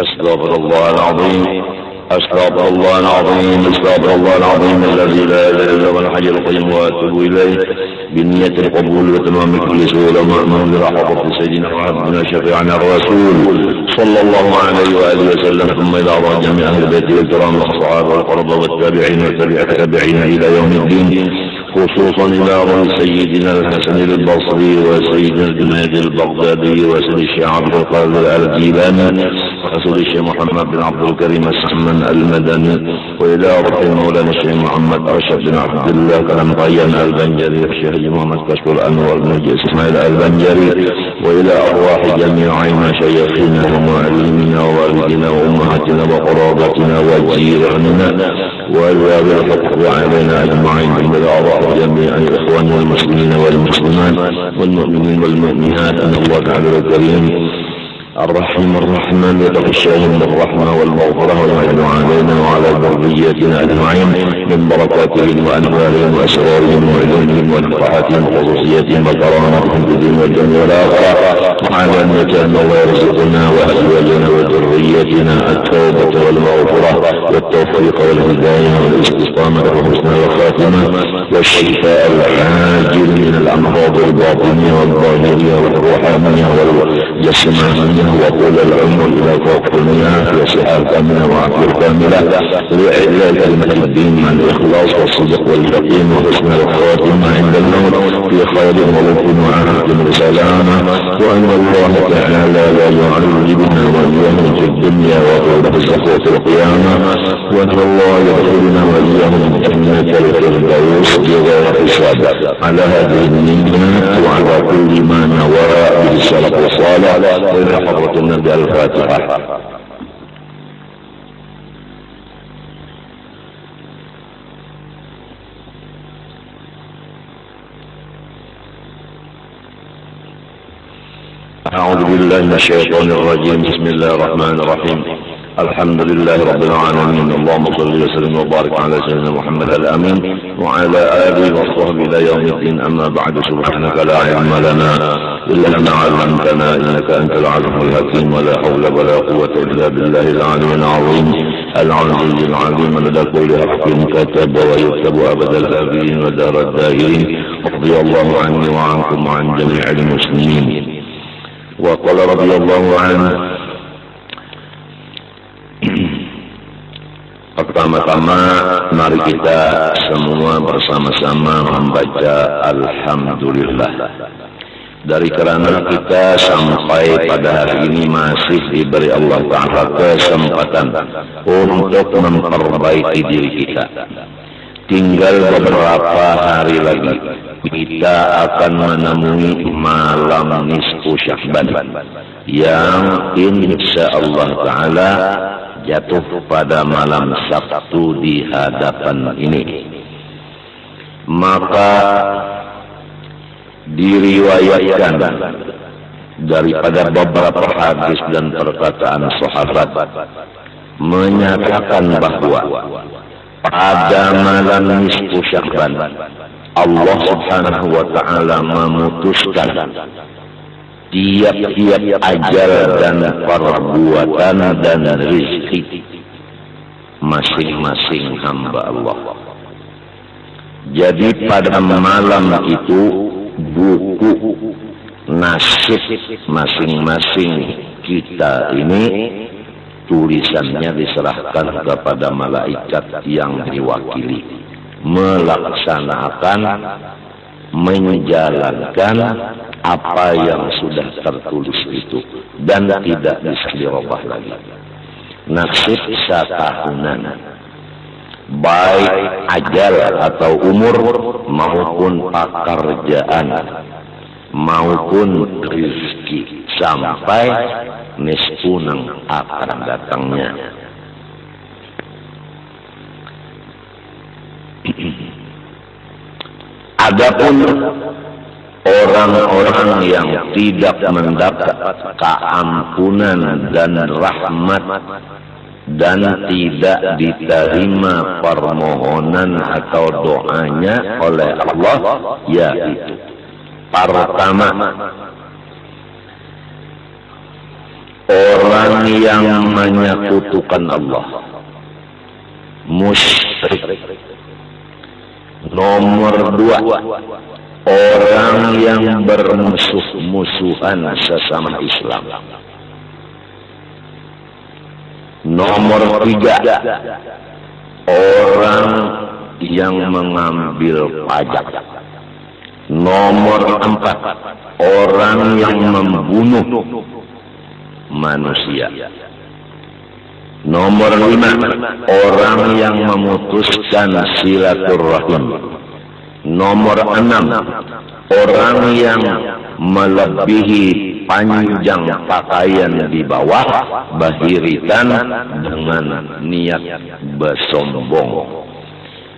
أستغفر الله العظيم، أستغفر الله العظيم، أستغفر الله العظيم الذي لا إله إلا هو الحي القيوم وأتوب إليه بنية القبول وتمام كل سهولة ومأمون برحمة سيدنا وحبنا شفيعنا الرسول صلى الله عليه وآله وسلم، ثم إلى الله جميع أهل بيته الكرام والصحابة والقربى والتابعين والتابعين إلى يوم الدين، خصوصا إلى روح سيدنا الحسن البصري وسيدنا الجنيد البغدادي وسيد الشيخ عبد القادر الجيلاني وسيد الشيخ محمد بن عبد الكريم السحمن المدني، وإلى روح مولانا الشيخ محمد أرشد بن عبد الله كرم طيان البنجري والشيخ محمد كشف الأنور بن إسماعيل البنجري، وإلى أرواح جميع مشايخنا ومعلمينا ووالدنا وأمهاتنا وقرابتنا وجيراننا وذوي الحق علينا أجمعين، إلى أرواح جميع الإخوان والمسلمين والمسلمات والمؤمنين والمؤمنات، أن الله تعالى الكريم الرحيم الرحمن يتغشاهم بالرحمة والمغفرة ويعين علينا وعلى ذريتنا أجمعين من بركاتهم وأنوارهم وأسرارهم وعلومهم ونفحاتهم وخصوصياتهم وكراماتهم في الدين والدنيا والآخرة، وعلى أن كان الله يرزقنا وأزواجنا وذريتنا التوبة والمغفرة والتوفيق والهداية والاستقامة وحسن الخاتمة والشفاء العاجل من الأمراض الباطنية والظاهرية والروحانية والجسمانية وطول العمر إلى فوق المئة وصحة كاملة وعافية كاملة لإعلاء كلمة الدين مع الإخلاص والصدق واليقين وحسن الخاتمة عند الموت في خير ملوك وعافية وسلامة، وأن الله تعالى لا يعذبنا وإياهم في الدنيا وفي البرزخ وفي القيامة، وأن الله يدخلنا وإياهم الجنة الفردوس بغير حساب. على هذه النيات وعلى كل ما نوى به السلف الصالح، وإلى حضرة النبي الفاتحة. أعوذ بالله من الشيطان الرجيم، بسم الله الرحمن الرحيم، الحمد لله رب العالمين، اللهم صل وسلم وبارك على سيدنا محمد الأمين وعلى آله وصحبه إلى يوم الدين، أما بعد، سبحانك لا علم لنا إلا ما علمتنا إنك أنت العليم الحكيم، ولا حول ولا قوة إلا بالله العلي العظيم العزيز العليم، لدى كل حق كتب ويكتب أبد الآبدين ودار الداهرين، رضي الله عني وعنكم وعن جميع المسلمين. وقال رضي الله عنه، pertama-tama mari kita semua bersama-sama membaca Alhamdulillah. Dari karena kita sampai pada hari ini masih diberi Allah Ta'ala kesempatan untuk memperbaiki diri kita. Tinggal beberapa hari lagi kita akan menemui malam nisfu Sya'ban yang insya Allah Ta'ala jatuh pada malam Sabtu di hadapan ini. Maka diriwayatkan daripada beberapa hadis dan perkataan sahabat menyatakan bahwa pada malam nisfu Sya'ban Allah Subhanahu wa Ta'ala memutuskan tiap-tiap ajal dan perbuatan dan rezeki masing-masing hamba Allah. Jadi pada malam itu buku nasib masing-masing kita ini tulisannya diserahkan kepada malaikat yang diwakili melaksanakan, menjalankan apa yang sudah tertulis itu dan tidak bisa dirubah lagi. Nasib satahunan, baik ajal atau umur maupun pekerjaan maupun rezeki sampai nisfunang akan datangnya. Adapun orang-orang yang tidak mendapat keampunan dan rahmat dan tidak diterima permohonan atau doanya oleh Allah, yaitu pertama, orang orang yang menyekutukan Allah, musyrik. Nomor 2, orang yang bermusuh-musuhan sesama Islam. Nomor 3, orang yang mengambil pajak. Nomor 4, orang yang membunuh manusia. Nomor 5, orang yang memutuskan silaturahim. Nomor 6, orang yang melebihi panjang pakaian di bawah bahiritan dengan niat bersombong.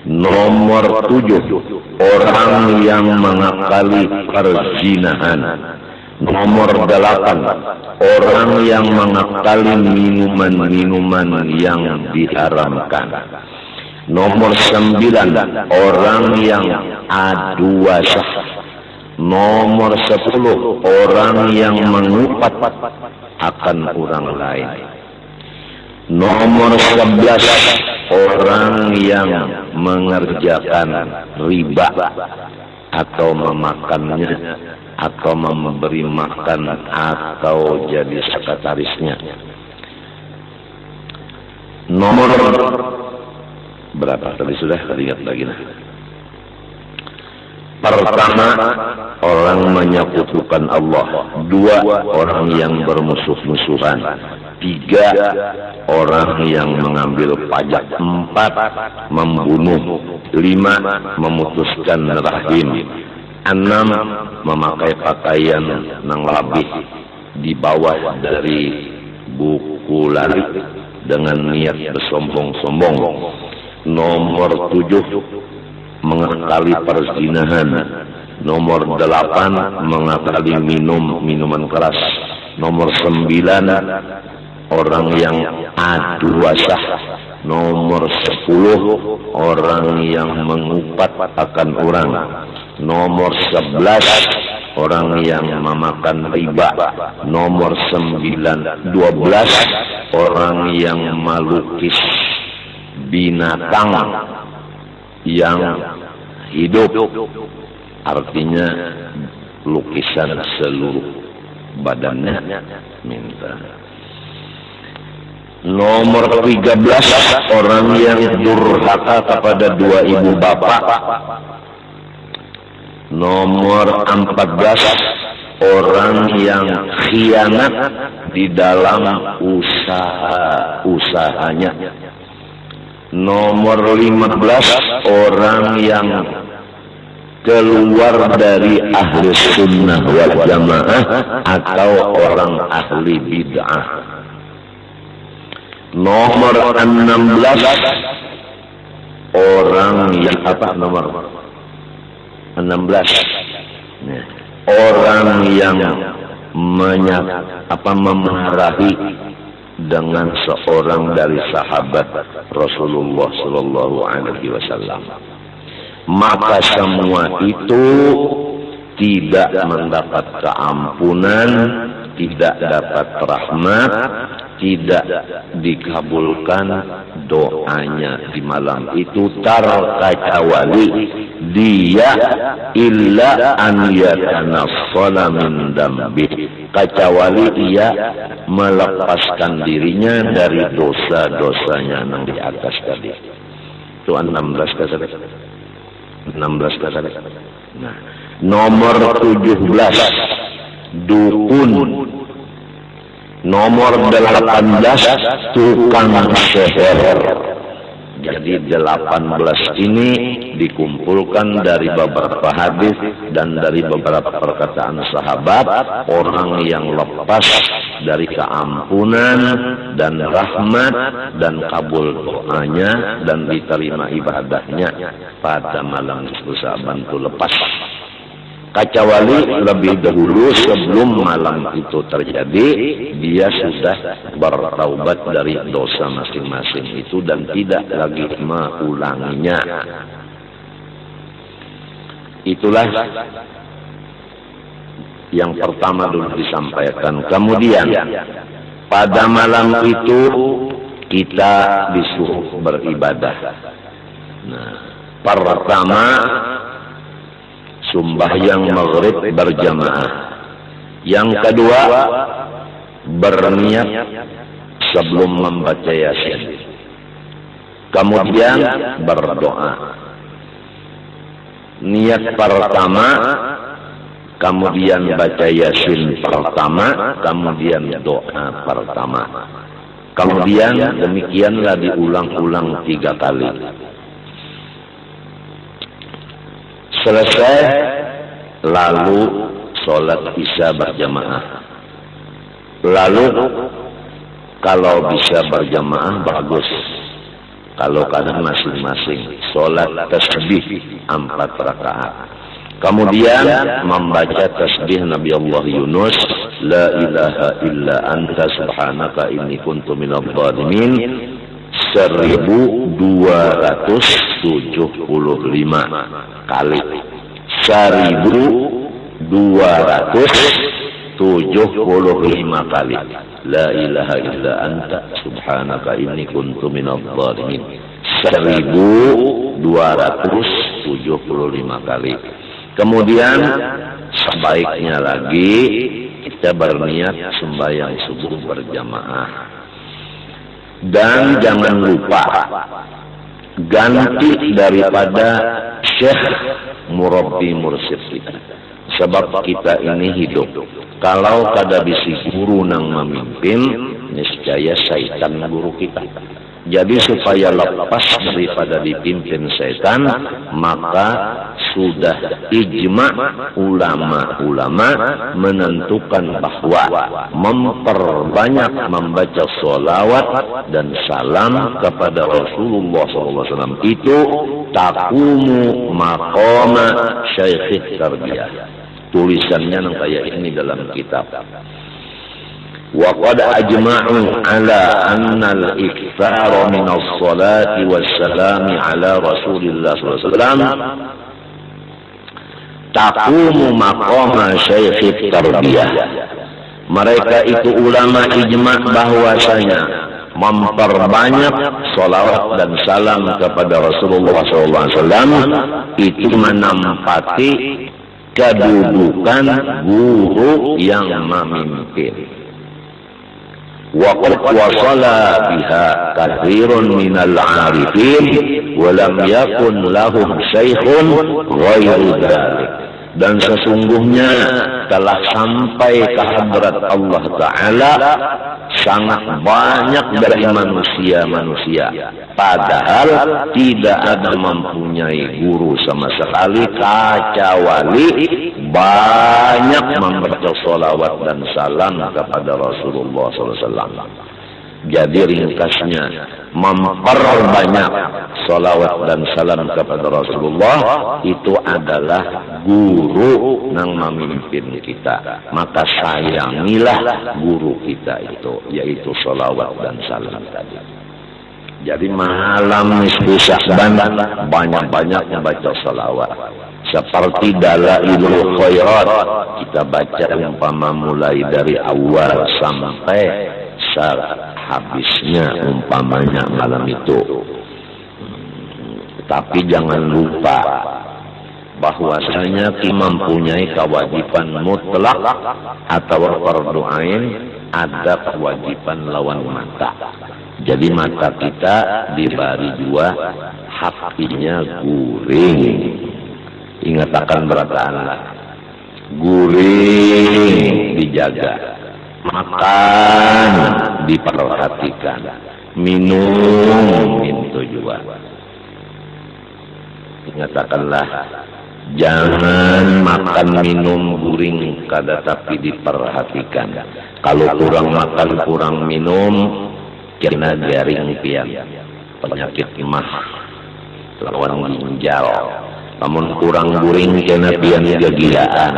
Nomor 7, orang yang mengakali perzinahan. Nomor 8, orang yang mengakali minuman-minuman yang diharamkan. Nomor 9, orang yang adu wasah. Nomor 10, orang yang mengupat akan orang lain. Nomor 11, orang yang mengerjakan riba atau memakannya, atau memberi makan, atau jadi sekretarisnya. Nomor berapa tadi sudah ingat lagi nah. Pertama, orang menyekutukan Allah. 2, orang yang bermusuh-musuhan. 3, orang yang mengambil pajak. 4, membunuh. 5, memutuskan rahim. 6, memakai pakaian yang lebih di bawah dari buku lari dengan niat bersombong-sombong. Nomor 7, mengakali perzinahan. Nomor 8, mengakali minuman keras. Nomor 9, orang yang adu wasah. Nomor 10, orang yang mengupat akan orang. Nomor 11, orang yang memakan riba. Nomor 12, orang yang melukis binatang yang hidup, artinya lukisan seluruh badannya. Minta. Nomor 13, orang yang durhaka kepada 2 ibu bapak. Nomor 14, orang yang khianat di dalam usahanya. Nomor 15, orang yang keluar dari ahli sunnah wal jamaah atau orang ahli bid'ah. Nomor 16, orang yang nomor 16, orang yang memarahi dengan seorang dari sahabat Rasulullah Sallallahu Alaihi Wasallam. Maka semua itu tidak mendapat keampunan, tidak dapat rahmat, tidak dikabulkan doanya di malam itu, terkecuali dia illa an yatanassala min dambi, kecuali dia melepaskan dirinya dari dosa-dosanya yang di atas tadi. Itu 16 kata. 16 kata. Nah, nomor 17, dukun. Nomor 18, tukang sihir. Jadi 18 ini dikumpulkan dari beberapa hadis dan dari beberapa perkataan sahabat, orang yang lepas dari keampunan dan rahmat dan kabul doanya dan diterima ibadahnya pada malam Selasa bantu lepas. Kecuali lebih dahulu sebelum malam itu terjadi, dia sudah bertaubat dari dosa masing-masing itu dan tidak lagi mengulanginya. Itulah yang pertama dulu disampaikan. Kemudian pada malam itu kita disuruh beribadah. Nah, pertama sembahyang maghrib berjamaah. Yang kedua berniat sebelum membaca Yasin. Kemudian berdoa. Niat pertama, kemudian baca Yasin pertama, kemudian doa pertama. Kemudian demikianlah diulang-ulang 3 kali. Selesai, lalu sholat isya berjamaah. Lalu kalau bisa berjamaah bagus. Kalau kadang masing-masing sholat tasbih 4 rakaat. Kemudian membaca tasbih Nabi Allah Yunus, la ilaha illa anta subhanaka inni kuntu minadh dhalimin, 1275 kali. 1275 kali. La ilaha illa anta subhanaka inni kuntu minadh dhalimin. 1275 kali. Kemudian sebaiknya lagi kita berniat sembahyang subuh berjamaah. Dan jangan lupa ganti daripada syekh murabbi mursyid kita. Sebab kita ini hidup. Kalau kada bisi guru nang memimpin, niscaya syaitan guru kita. Jadi supaya lepas daripada dipimpin setan, maka sudah ijma ulama-ulama menentukan bahwa memperbanyak membaca sholawat dan salam kepada Rasulullah SAW itu takumu maqama syaikhit tarbiyah. Tulisannya nang kayak ini dalam kitab. وقد أجمعوا على أن الإكثار من الصلاة والسلام على رسول الله صلى الله عليه وسلم تقوم مقام شيخ التربية. Mereka itu ulama ijma bahwasanya memperbanyak salawat dan salam kepada Rasulullah SAW itu menempati kedudukan guru yang memimpin. وقد وصل بها كثير من العارفين ولم يكن لهم شيخ غير ذلك. Dan sesungguhnya telah sampai ke hadrat Allah Ta'ala sangat banyak dari manusia-manusia. Padahal tidak ada mempunyai guru sama sekali, kecuali banyak membaca salawat dan salam kepada Rasulullah SAW. Jadi ringkasnya, memperbanyak salawat dan salam kepada Rasulullah itu adalah guru yang memimpin kita. Maka sayangilah guru kita itu, yaitu salawat dan salam tadi. Jadi malam nisfu Sya'ban banyak-banyak membaca salawat. Seperti Dalailul Khairat, kita baca umpama mulai dari awal sampai habisnya umpamanya malam itu. Tapi jangan lupa bahwasanya kita mempunyai kewajiban mutlak atau fardu ain, ada kewajiban lawan mata. Jadi mata kita diberi 2, haknya guring. Ingat akan berataan guring dijaga, makan diperhatikan, minum itu juga. Ingatkanlah, jangan makan minum guring kada tapi diperhatikan. Kalau kurang makan kurang minum, kena jaring pian, penyakit mah, lawan ginjal. Namun kurang guring kena pian kegilaan.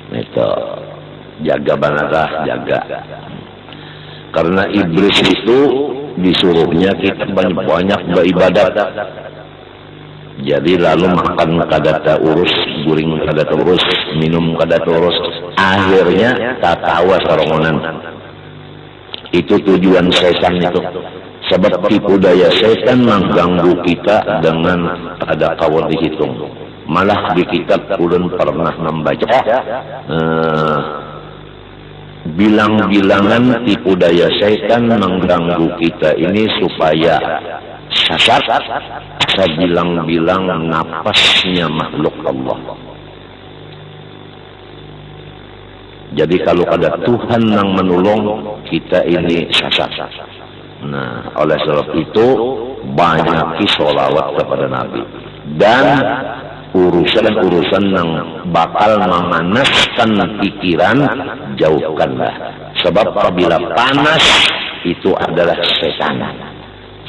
Itu jaga bangetlah, jaga. Karena iblis itu disuruhnya kita banyak beribadat. Jadi lalu makan kada urus, guring kada urus, minum kada urus, akhirnya tatawa sarongonan. Itu tujuan setan itu. Sebab tipu daya setan mengganggu kita dengan ada kawal dihitung. Malah di kitab ulun pernah membaca bilang-bilangan tipu daya setan mengganggu kita ini supaya sasar sebilang-bilang napasnya makhluk Allah. Jadi kalau ada Tuhan yang menolong kita ini sasar. Nah, oleh sebab itu banyak sholawat kepada Nabi dan urusan-urusan yang bakal memanaskan pikiran jauhkanlah. Sebab apabila panas itu adalah setan.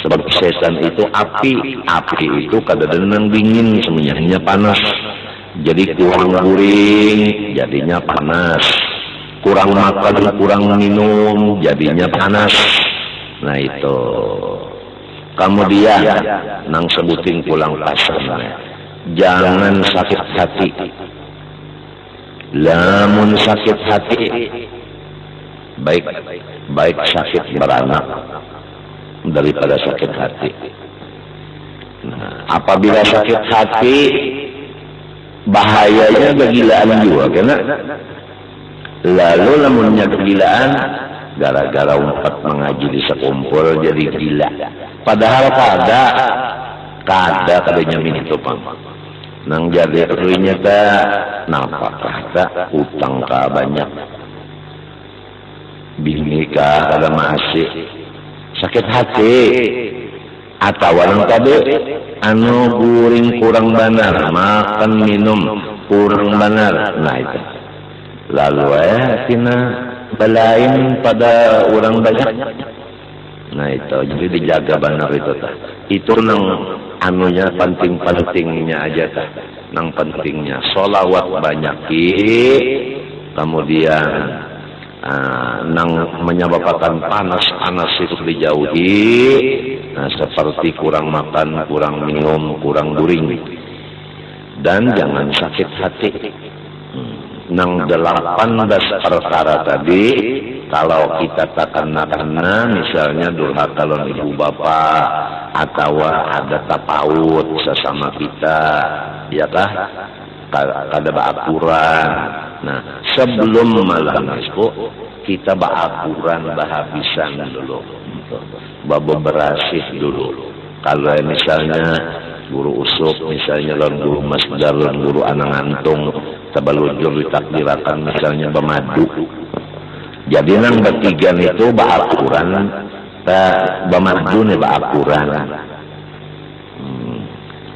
Sebab setan itu api itu kadang-kadang dingin, semuanya panas. Jadi kurang guring, jadinya panas. Kurang makan, kurang minum, jadinya panas. Nah itu. Kemudian nang sebutin pulang pasarnya. Jangan sakit hati. Lamun sakit hati, baik sakit beranak daripada sakit hati. Nah, apabila sakit hati, bahayanya kegilaan juga, karena lalu lamunnya kegilaan, gara-gara umpat mengaji di sekumpul jadi gila. Padahal kadanya itu pang. Nang jadi ruinya napa kata utang ka banyak. Bini ka kada masih sakit hati. Atau orang tadi anu guring kurang benar, makan minum kurang benar. Nah itu. Lalu tina balain pada orang banyak. Nah itu jadi dijaga benar itu. Itu nang anunya pentingnya aja nang pentingnya sholawat banyak kemudian nang menyebabkan panas itu dijauhi. Nah, seperti kurang makan, kurang minum, kurang guring, dan jangan sakit hati. Nang 18 perkara tadi, kalau kita takkan misalnya durhaka lawan ibu bapak, atau ada tapaut sesama kita, ya kah? Kada baakuran. Nah, sebelum malam itu kita baakuran bahabisan dulu, babo berasih dulu. Kalau misalnya guru usuk, misalnya lawan guru masdar, lawan guru anang antung, tabalujur ditakdirakan misalnya bemadu. Jadi nang bertiga itu baakuran, bemadu nih baakuran.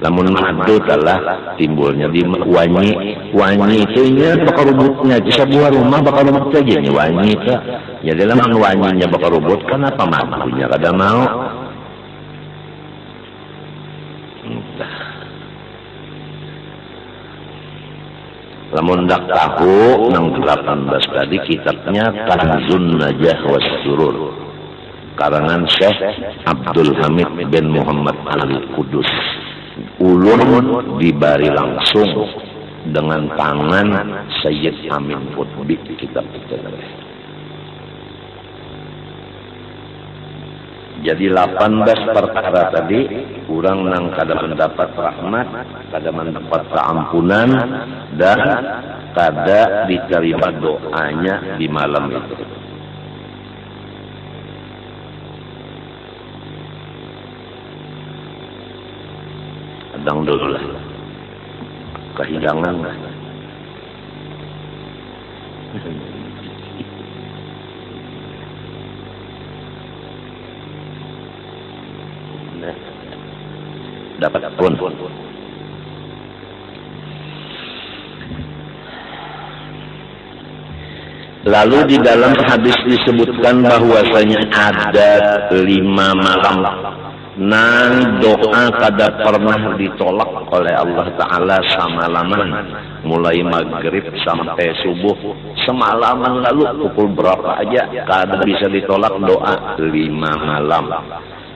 Lamun madu telah timbulnya di wanyi itu nya bakal rubutnya bisa buah rumah bakal rubut aja nih wanyi itu. Jadi lamun wanyinya bakal rubut kenapa madunya kada mau? Lamun dak tahu nang 18 tadi kitabnya Kanzun Najah was Surur karangan Syekh Abdul Hamid bin Muhammad Al-Qudus. Ulun dibari langsung dengan tangan Sayyid Amin Qutbi kitab itu. Jadi 18 perkara tadi kurang nang kada mendapat rahmat, kada mendapat keampunan, dan kada diterima doanya di malam itu. Adang dulu lah. Kehidangan lah. Dapat pun. Lalu di dalam hadis disebutkan bahwasanya ada 5 malam nang doa kada pernah ditolak oleh Allah Ta'ala semalaman, mulai maghrib sampai subuh semalaman. Lalu pukul berapa aja kada bisa ditolak doa 5 malam.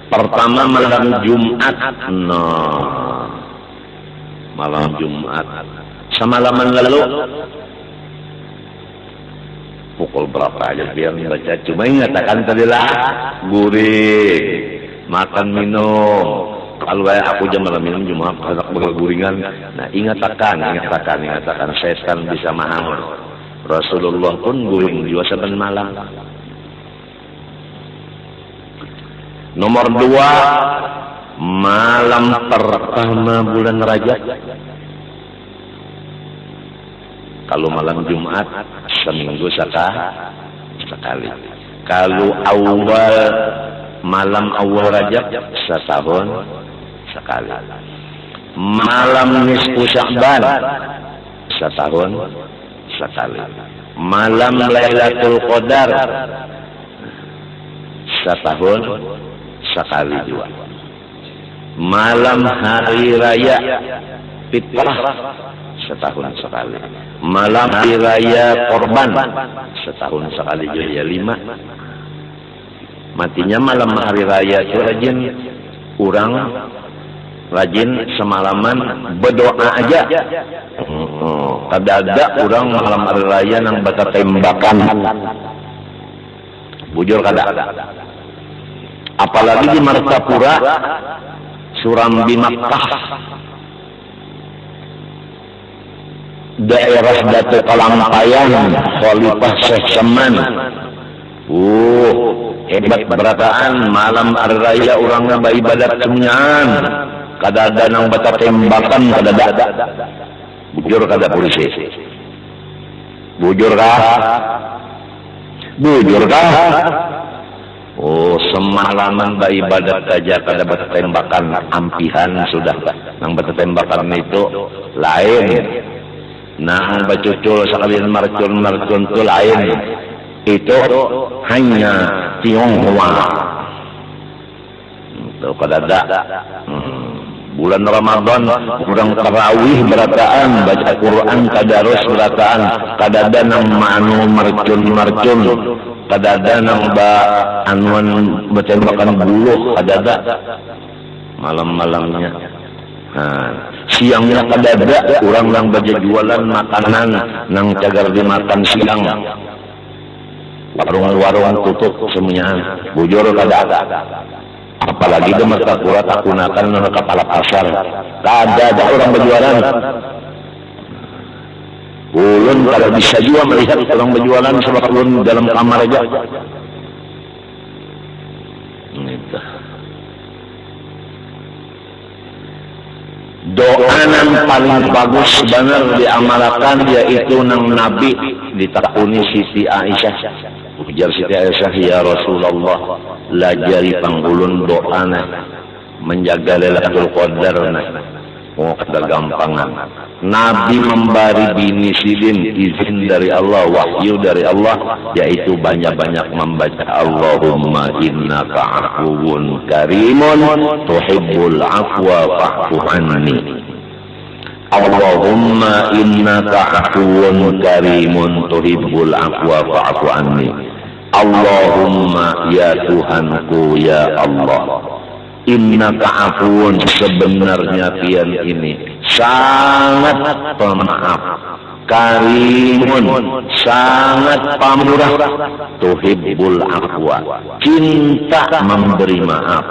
Pertama malam Jumat, malam Jumat semalaman lalu pukul berapa aja biar baca. Cuma ingatkan tadilah gurih, makan minum. Kalau aku jam malam minum cuma anak berguringan. Nah ingatkan setan bisa mahal. Rasulullah pun guring juga saban malam. Nomor 2, malam pertama bulan Rajab. Kalau malam Jumat seminggu sekali. Kalau malam awal Rajab setahun sekali. Malam nisfu Sya'ban setahun sekali. Malam Lailatul Qadar setahun sekali juga. Malam hari raya Fitrah setahun sekali. Malam hari raya Korban setahun sekali juga. 5. Matinya malam hari raya itu rajin semalaman berdoa aja. Kada ada orang malam hari raya nang bata tembakan. Bujur kada. Apalagi di Martapura, Surambi Makkah, daerah Datu Kalampayan, Khalifah Syekh Seman. Hebat berataan malam hari raya orangnya beribadat semuanya. Kada ada nang bata tembakan, kada ada. Bujur kada polisi. Bujur kah? Semalaman beribadat saja kada bata tembakan, ampihan sudah. Nang bata tembakan itu lain. Nang bacucul sekalian marcun itu lain. Itu hanya Tionghoa. Itu kada ada. Bulan Ramadan kurang tarawih berataan, baca Quran kadarus berataan, kada ada nang manu marcun, kada ada nang anuan batembakan buluh, kada ada malam-malamnya. Siangnya kada ada orang nang baca jualan makanan nang cagar dimakan siang. Warung-warung tutup semuanya. Bujur kada ada. Apalagi di Martapura tak gunakan kepala pasar. Kada ada orang berjualan. Ulun kalau bisa juga melihat orang berjualan sebab ulun dalam kamar aja. Gitu. Doa yang paling bagus benar diamalkan yaitu nang Nabi ditakuni Siti Aisyah. Ujar Siti Aisyah, ya Rasulullah, lajari panggulun doana menjaga Lailatul Qadar. Kada gampangan. Nabi memberi bini sidin izin dari Allah, wahyu dari Allah, yaitu banyak-banyak membaca Allahumma innaka afuwun karimun tuhibbul afwa fa'fu anni. Allahumma innaka afuwun karimun tuhibbul afwa fa'fu anni. Allahumma ya Tuhanku ya Allah, innaka afuwun, sebenarnya pian ini sangat pemaaf, karimun, sangat pamurah, tuhibbul afwa, cinta memberi maaf,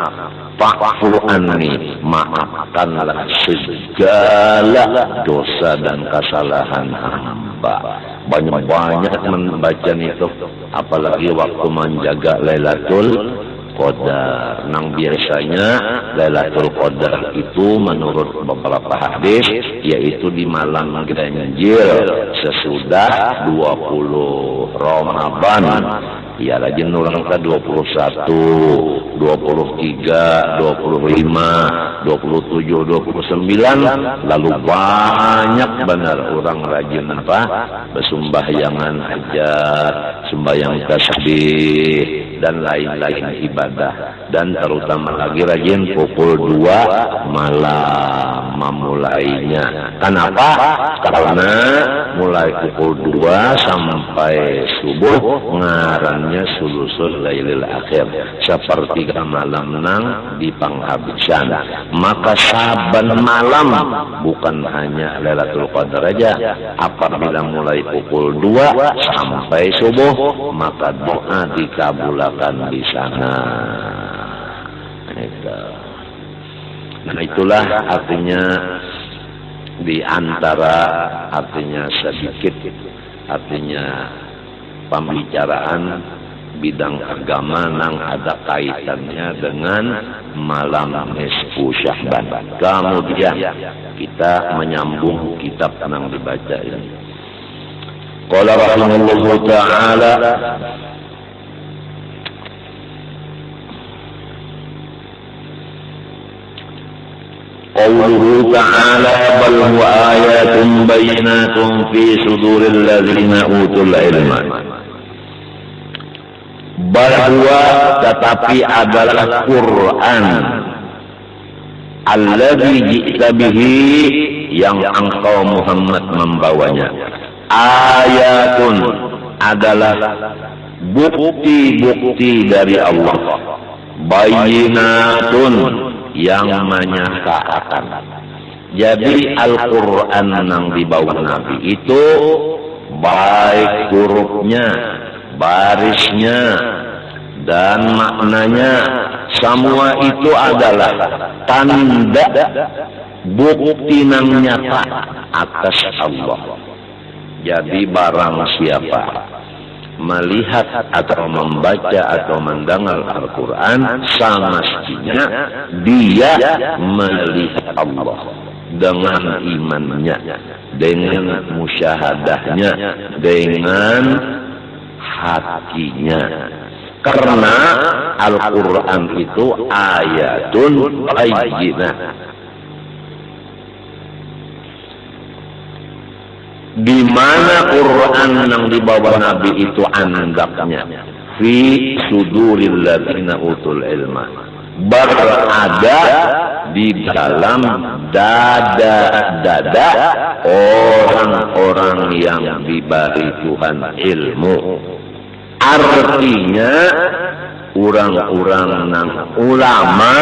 fa'fu anni, maafkanlah segala dosa dan kesalahan hamba. Banyak-banyak membaca itu, apalagi waktu menjaga Lailatul Qadar. Nang biasanya Lailatul Qadar itu menurut beberapa hadis yaitu di malam ganjil sesudah 20 Ramadan. Ya rajin orang ke 21, 23, 25, 27, 29, lalu banyak benar orang rajin apa? Bersembahyangan hajat, sembahyang tasbih dan lain-lain ibadah. dan terutama lagi rajin pukul 2 malam memulainya. Kenapa? Karena mulai pukul 2 sampai subuh ngarannya sulusul lailil akhir, sepertiga malam nang di panghabisan. Maka saban malam bukan hanya Lailatul Qadar aja, apabila mulai pukul 2 sampai subuh maka doa dikabulkan di sana. Nah itulah artinya di antara artinya sedikit artinya pembicaraan bidang agama nang ada kaitannya dengan malam nisfu Sya'ban. Kemudian kita menyambung kitab nang dibaca ini. Qala rahimahullahu ta'ala Qawluhu ta'ala bal huwa ayatun bayinatun fi suduril ladzina utul ilma. Bahwa tetapi adalah Quran alladzi ji'ta bihi yang engkau Muhammad membawanya. Ayatun adalah bukti-bukti dari Allah. Bayinatun yang menyatakan. Jadi Al-Quran yang dibawa Nabi itu baik hurufnya, barisnya, dan maknanya semua itu adalah tanda bukti yang nyata atas Allah. Jadi barang siapa melihat atau membaca atau mendengar Al-Quran, semestinya dia melihat Allah dengan imannya, dengan musyahadahnya, dengan hatinya. Karena Al-Quran itu ayatun bayyinah. Di mana Quran yang dibawa Nabi itu andaknya fi suduril ladzina utul ilma, berada di dalam dada-dada orang-orang yang diberi Tuhan ilmu. Artinya orang-orang yang ulama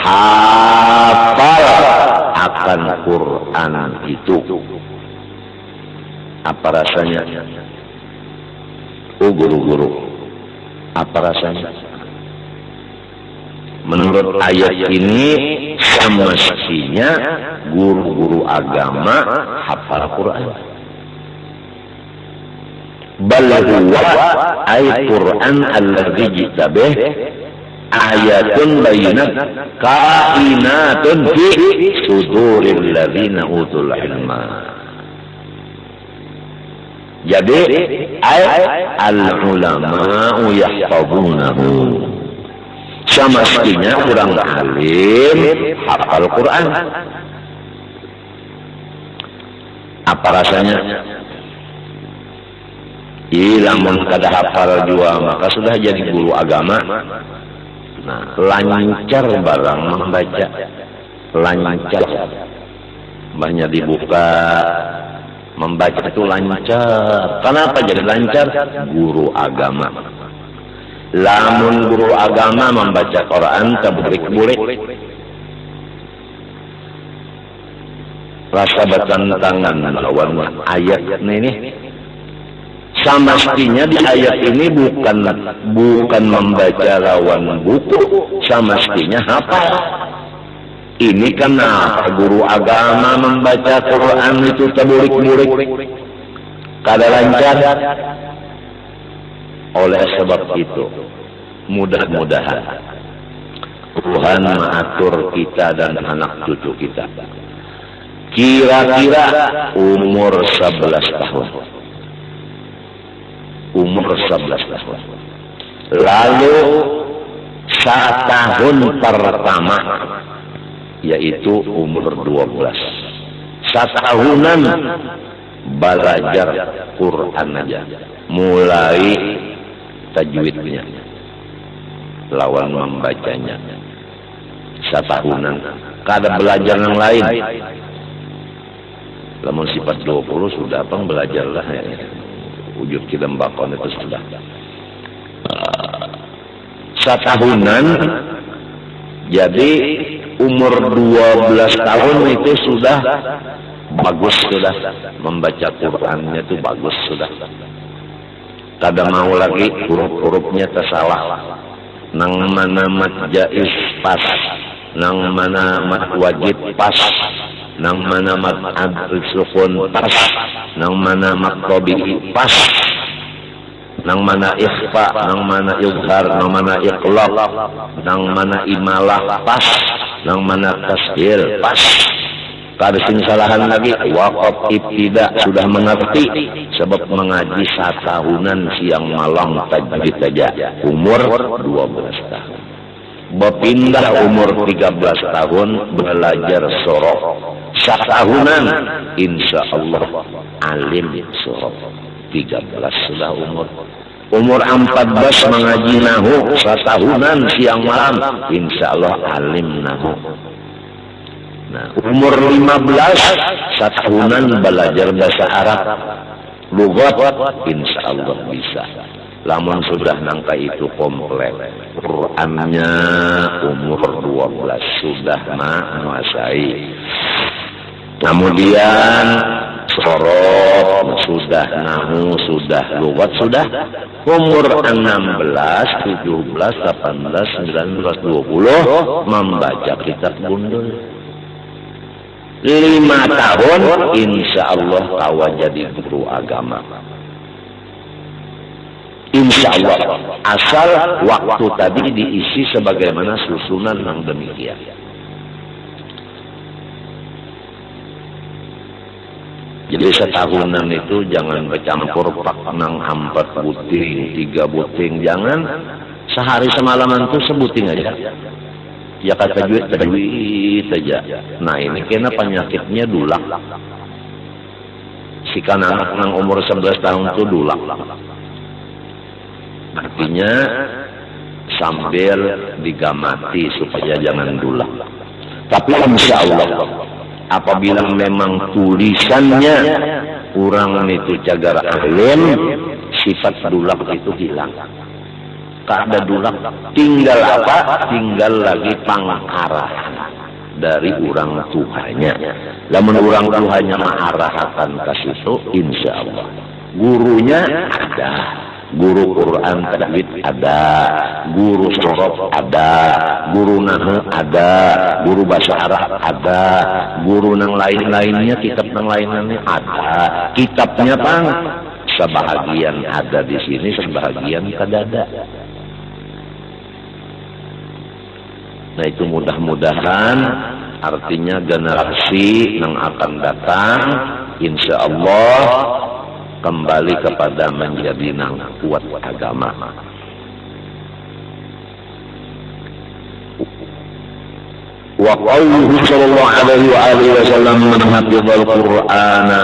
hafal akan Quran itu. Apa rasanya? Oh guru-guru, apa rasanya? Menurut ayat ini semestinya guru-guru agama hafal Quran. Bal huwa Quran alladzi ji'ta bih ayatun bayinat kainatun fi suduril ladzina utul ilma. Jadi al-ulama yahfazunahu, semestinya orang alim hafal Quran. Apa rasanya? Lamun kada hafal jua maka sudah jadi guru agama. Nah, lancar barang membaca, lancar banyak dibuka. Membaca itu lancar. Kenapa jadi lancar? Guru agama. Lamun guru agama membaca Quran keburik-burik, rasa bertentangan lawan ayat ini. Semestinya di ayat ini bukan membaca lawan buku, semestinya hafal. Ini kenapa guru agama membaca Quran itu terburik-burik, kada lancar? Oleh sebab itu, mudah-mudahan Tuhan mengatur kita dan anak cucu kita. Kira-kira umur 11 tahun. Umur 11 tahun. Lalu 1 tahun pertama, yaitu umur 12. 1 tahunan belajar Quran aja, mulai tajwidnya, lawan membacanya. Satahunan. Kada belajar yang lain. Lamun sifat 20 sudah apa belajarlah ya. Wujud kilembakon itu sudah. Satahunan. Jadi umur 12 tahun itu sudah bagus sudah membaca Qur'annya itu bagus sudah. Kada mau lagi huruf-hurufnya tersalah. Nang mana mat jaiz pas, nang mana mat wajib pas, nang mana mat adl sukun pas, nang mana mat tabi'i pas, nang mana ikhfa, nang mana izhar, nang mana iqlab, nang mana imalah pas, nang mana tasdil pas. Kada sing salahan lagi waqaf ibtida sudah mengerti sebab mengaji satahunan siang malam tajwid saja umur 12 tahun. Berpindah umur 13 tahun belajar sorof satahunan insyaallah alim sorof 13 sudah umur 14 mengaji nahu satahunan siang malam insyaallah alim nahu. Nah, umur 15 satahunan belajar bahasa Arab lugat insyaallah bisa. Lamun sudah nangka itu komplek Qur'annya umur 12 sudah menguasai. Kemudian sorof sudah, nahu sudah, lugat sudah. Umur 16, 17, 18, 19, 20 membaca kitab gundul. 5 tahun insya Allah tawa jadi guru agama. Insya Allah asal waktu tadi diisi sebagaimana susunan yang demikian. Jadi setahunan itu jangan bercampur pak nang 4 buting, 3 buting, jangan sehari semalaman tuh sebuting aja. Ya kata tajwid saja. Nah ini kena penyakitnya dulak. Si anak nang umur 11 tahun itu dulak. Artinya sambil digamati supaya jangan dulak. Tapi insya Allah apabila memang tulisannya kurang itu jagar alim, sifat dulak itu hilang. Kada dulak, tinggal apa? Tinggal lagi pangarahan dari orang tuanya. Lamun orang tuanya mengarahkan ke situ, insya Allah. Gurunya ada, guru Quran tajwid ada, guru sorof ada, guru nahu ada, guru bahasa Arab ada, guru nang lain-lainnya, kitab nang lain-lainnya ada. Kitabnya bang, sebahagian ada di sini, sebahagian kada ada. Nah itu mudah-mudahan artinya generasi yang akan datang insya Allah kembali kepada menjadi nang kuat agama. Wa qawluhu sallallahu alaihi wasallam man hafizal qur'ana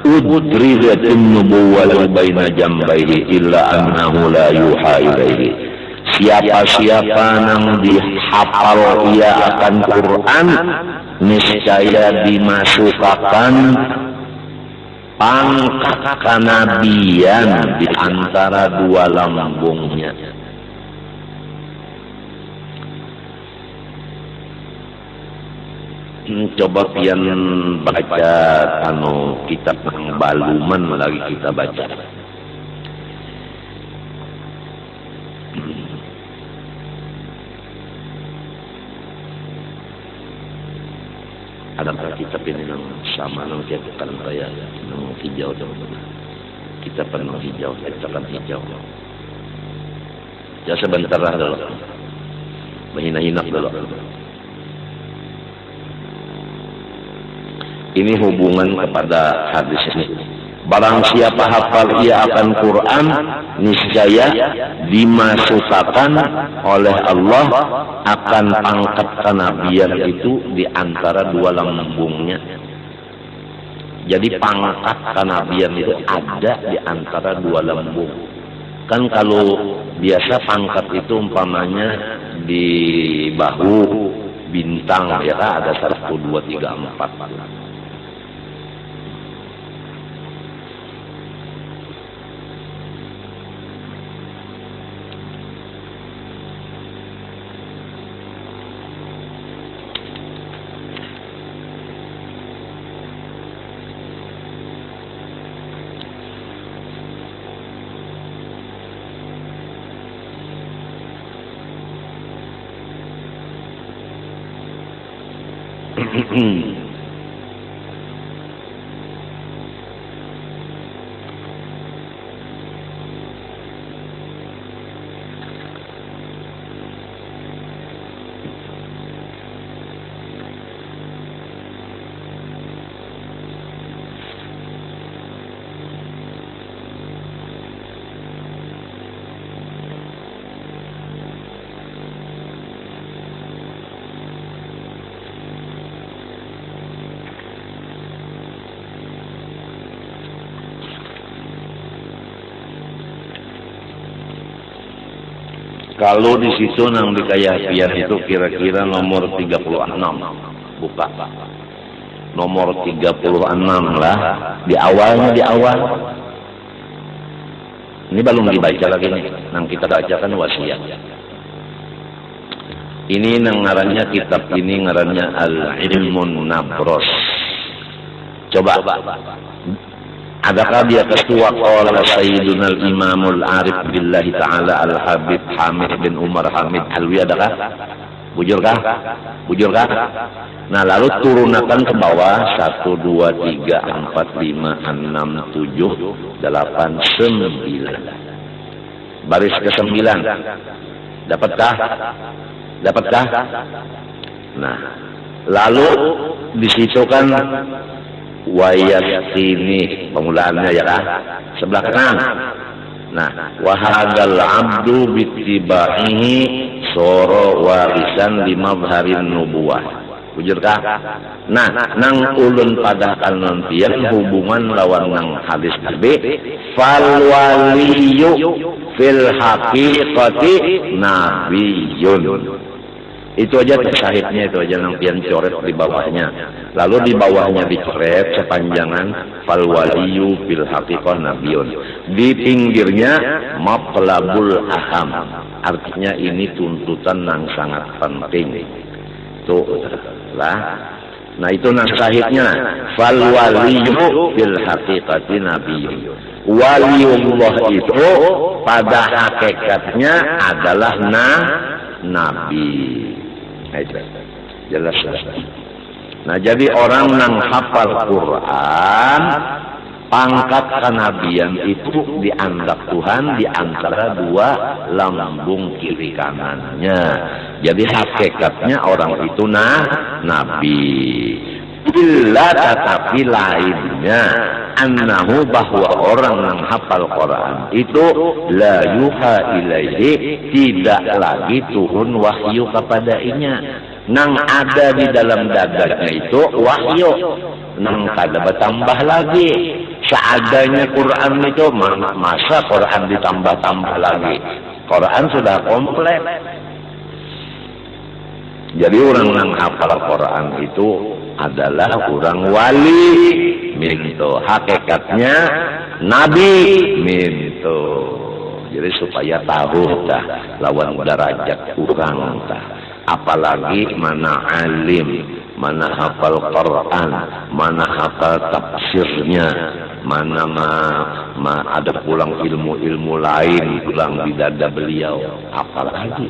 udrijatin nubuwwah baina jambayhi illa annahu la yuha ilaihi. Siapa-siapa yang dihafal ia akan Quran niscaya dimasukkan pangkat kenabian di antara dua lambungnya. Coba pian baca kitab yang baluman lagi kita baca. Adakah kitab ini yang sama yang cetakan saya yang hijau teman-teman? Kitab penuh hijau, cetakan hijau. Ya sebentar lah dulu. Menghina-hina dulu. Ini hubungan kepada hadis ini. Barang siapa hafal ia akan Quran, niscaya dimasukkan oleh Allah akan pangkat kenabian itu di antara dua lambungnya. Jadi pangkat kenabian itu ada di antara dua lambung. Kan kalau Biasa pangkat itu umpamanya di bahu bintang ya kan, ada 1, 2, 3, 4. Kalau di situ nang di Kayapian itu kira-kira nomor 36. Buka. Nomor 36 lah. Di awal. Ini belum dibaca lagi nih. Nang kita bacakan wasiat. Ini nang ngarannya kitab ini ngarannya Al-Ilmun Nabros. Coba. Adakah dia ketua qala Sayyiduna al-Imamul Arif billahi ta'ala al-Habib Hamid bin Umar Hamid Alwi, adakah? Bujurkah? Nah, lalu turunakan ke bawah 1, 2, 3, 4, 5, 6, 7, 8, 9. Baris ke-9. Dapatkah? Nah, lalu di situ kan wayat ini pemulaannya ya kan, sebelah kanan. Nah, wahadal abdu bittiba'ihi soro warisan li mazharin nubuwah. Bujurkah? Nah, nang ulun pada kanantian hubungan lawan nang hadis nabi fal waliyu fil haqiqati nabiyyun. Itu aja sahihnya, itu aja yang pian coret di bawahnya. Lalu di bawahnya dicoret sepanjangan fal waliyu bil haqiqah nabiyun. Di pinggirnya matlabul aham. Artinya ini tuntutan yang sangat penting. Tuh lah. Nah itu nang sahihnya fal waliyu bil haqiqati nabiyun. Waliullah itu pada hakikatnya adalah nabi. Nah, itu jelas. Nah, jadi orang yang hafal Quran, pangkat kenabian itu dianggap Tuhan di antara dua lambung kiri kanannya. Jadi hakikatnya orang itu nabi. Bila tetapi lainnya annahu bahwa orang yang hafal Quran itu la yuha ilaihi, tidak lagi turun wahyu kepadanya. Nang ada di dalam dadanya itu wahyu, nang kada bertambah lagi. Seadanya Quran itu, masa Quran ditambah-tambah lagi? Quran sudah komplit. Jadi orang yang hafal Quran itu adalah orang wali minto, hakikatnya nabi minto. Jadi supaya tahu dah lawan derajat orang dah. Apalagi mana alim, mana hafal Quran, mana hafal tafsirnya, mana ada pulang ilmu-ilmu lain pulang di dada beliau. Apalagi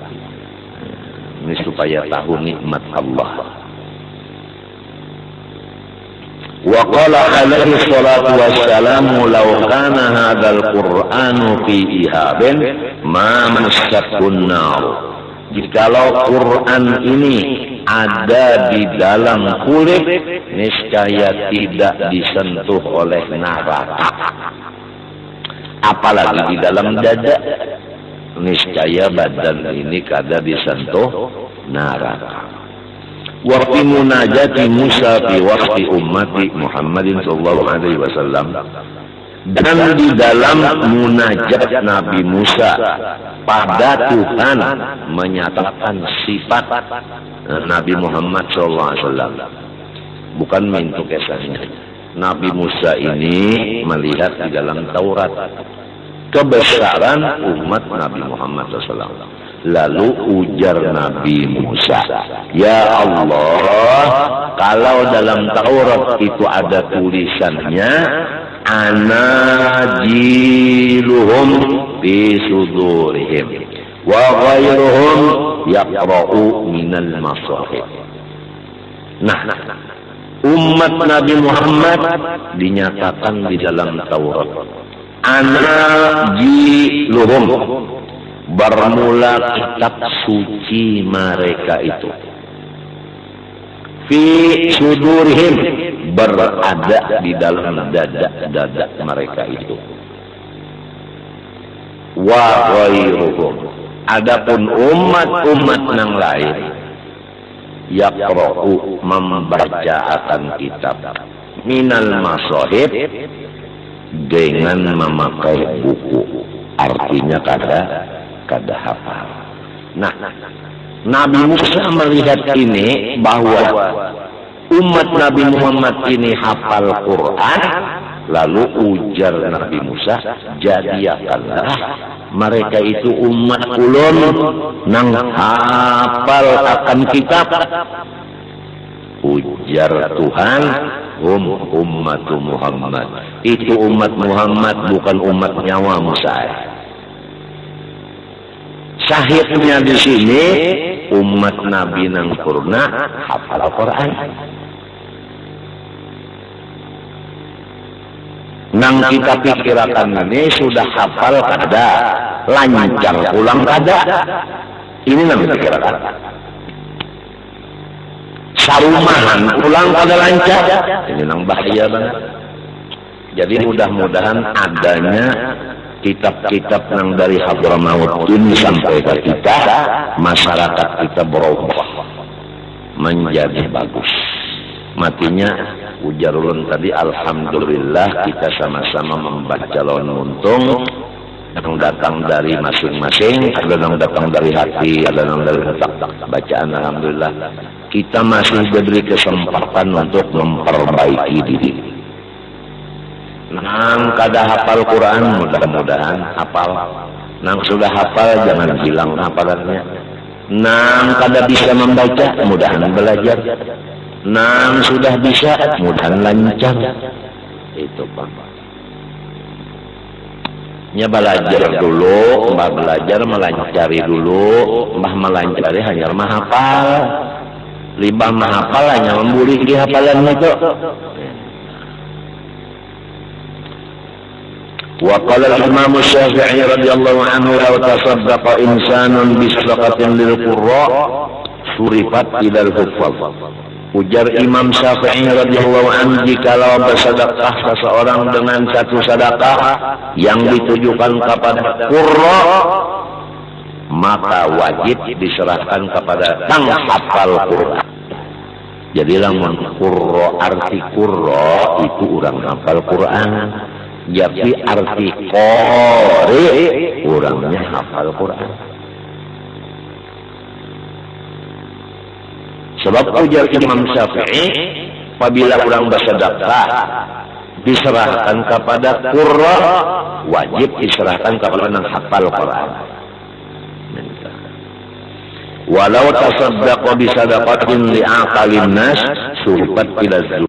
ini supaya tahu nikmat Allah. Wa qala alaihi salatu wassalamu law kana hadzal qur'anu fi ihabin ma massatun nar. Jikalau Quran ini ada di dalam kulit, niscaya tidak disentuh oleh neraka. Apalagi di dalam dada, niscaya badan ini kada disentuh neraka. Wa fi munajati Musa fi waqti ummati Muhammadin sallallahu alaihi wasallam, Dan di dalam munajat Nabi Musa pada Tuhan menyatakan sifat Nabi Muhammad SAW. Bukan mintu kesannya. Nabi Musa ini melihat di dalam Taurat kebesaran umat Nabi Muhammad SAW. Lalu ujar Nabi Musa, ya Allah, kalau dalam Taurat itu ada tulisannya, anajiluhum fi sudurihim wa ghairuhum yaqra'u minal masahif. Nah, umat Nabi Muhammad dinyatakan di dalam Taurat, anajiluhum, bermula kitab suci mereka itu, fi sudurihim, berada di dalam dada mereka itu, wa ghairuhum, adapun umat-umat yang lain, yaqra'u, membaca akan kitab, minal masahib, dengan memakai buku, artinya kada hafal. Nah, Nabi Musa melihat ini bahwa umat Nabi Muhammad ini hafal Quran, lalu ujar Nabi Musa, jadikanlah mereka itu umat ulun nang hafal akan kitab. Ujar Tuhan, ummatu Muhammad, itu umat Muhammad, bukan umat nyawa Musa. Sahihnya di sini umat Nabi nang purna hafal Quran. Nang kita pikirkan ini sudah hafal kada, lancar pulang kada. Ini nang pikirkan. Sarumahan pulang kada lancar. Ini nang bahaya banget. Jadi mudah-mudahan adanya kitab-kitab yang dari Hadramaut ini sampai ke kita, masyarakat kita berubah menjadi bagus. Matinya ujar ulun tadi, alhamdulillah kita sama-sama membaca lawan untung, yang datang dari masing-masing, ada yang datang dari hati, ada yang dari bacaan. Alhamdulillah kita masih diberi kesempatan untuk memperbaiki diri. Nang kada hafal Quran, mudah-mudahan hafal. Nang sudah hafal, jangan hilang hafalannya. Nang kada bisa membaca, mudahan belajar. Nang sudah bisa, mudahan lancar. Itu Pak. Nya belajar dulu, mbah belajar melancari dulu, mbah melancari hanya mahafal. Libah mahafal hanya memburi di hafalan itu. وقال الإمام الشافعي رضي الله عنه لو تصدق إنسان بصدقة للقراء صرفت إلى الحفاظ. Ujar Imam Syafi'i radhiyallahu anhu, jikalau bersedekah seseorang dengan satu sedekah yang ditujukan kepada qurra, maka wajib diserahkan kepada sang hafal Quran. Jadi lamun qurra, arti qurra itu orang hafal Quran. Jadi arti qori, orangnya hafal Quran. Sebab ujar Imam Syafi'i, apabila orang bersedekah diserahkan kepada qurra, wajib diserahkan kepada yang hafal Quran. Walau tasaddaqa bi sadaqatin li aqalin nas surifat ila